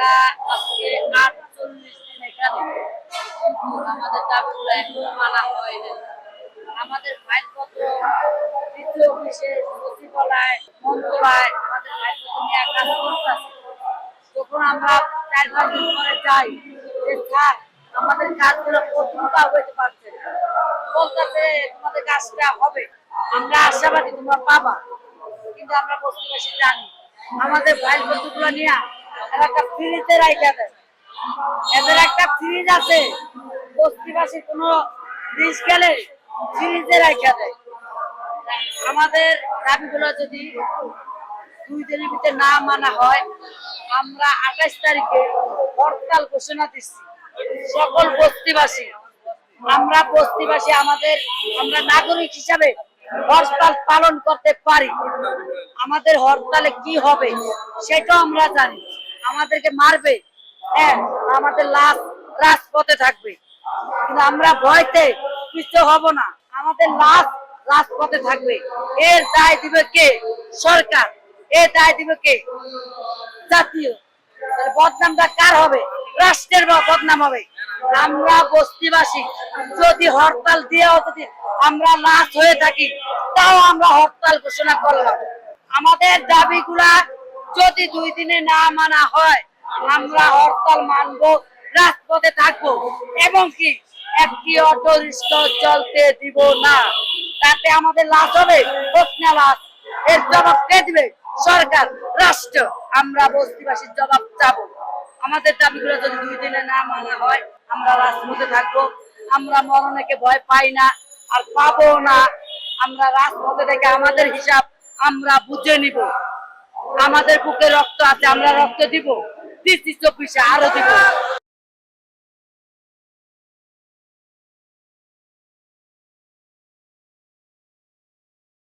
আমরা আজকে ৪৮ দিন এখানে, কিন্তু আমাদের দাবিগুলো এখনো মানা হয়নি। আমাদের ফাইলপত্র দ্বিতীয় অফিসে, সচিবালয়, মন্ত্রণালয় আমাদের ফাইলপত্র নিয়ে কাজ করতেছে। যখন আমরা ৪-৫ দিন পরে যাই যে স্যার আমাদের কাজগুলো প্রতিমতা হইতে পারছে না, বলতেছে তোমাদের কাজটা হবে, আমরা আশাবাদী তোমরা পাবা। কিন্তু আমরা বস্তিবাসী জানি আমাদের ফাইলপত্রগুলো নিয়ে এরা একটা ফ্রিজে রাখা দেয়। এদের একটা ফ্রিজ আছে, বস্তিবাসী কোনো জিনিস গেলে ফ্রিজে রাখা দেয়। আমাদের দাবিগুলো যদি 2 দিনের ভিতরে না মানা হয়, আমরা 28 তারিখে হরতাল ঘোষণা দিচ্ছি। সকল বস্তিবাসী, আমরা বস্তিবাসী আমরা নাগরিক হিসাবে হরতাল পালন করতে পারি। আমাদের হরতালে কি হবে সেটাও আমরা জানি। আমাদেরকে মারবে, হ্যাঁ, আমাদের লাশ রাজপথে থাকবে, কিন্তু আমরা ভয়তে পিছু হব না। আমাদের লাশ রাজপথে থাকবে। এর দায় দিবে কে? সরকার। এর দায় দিবে কে? জাতীয়। বদনামটা কার হবে? রাষ্ট্রের বদনাম হবে। আমরা বস্তিবাসী যদি হরতাল দিয়েও যদি আমরা লাশ হয়ে থাকি, তাও আমরা হরতাল ঘোষণা করলাম। আমাদের দাবিগুলা যদি 2 দিনে না মানা হয়, আমরা হরতাল মানবো, রাজপথে থাকবো, এবং কি একটি অটো রিক্সা চলতে দিব না। তাতে আমাদের লাশ হবে, হোক না লাশ, এর জবাব কে দিবে? সরকার, রাষ্ট্র। আমরা বস্তিবাসীর জবাব চাবো। আমাদের দাবিগুলো যদি 2 দিনে না মানা হয়, আমরা রাজপথে থাকবো। আমরা মরণকে ভয় পাই না, আর পাবো না। আমরা রাজপথে থেকে আমাদের হিসাব আমরা বুঝে নিব। আমাদের বুকে রক্ত আছে, আমরা রক্ত দিব, 24 আরো দিব।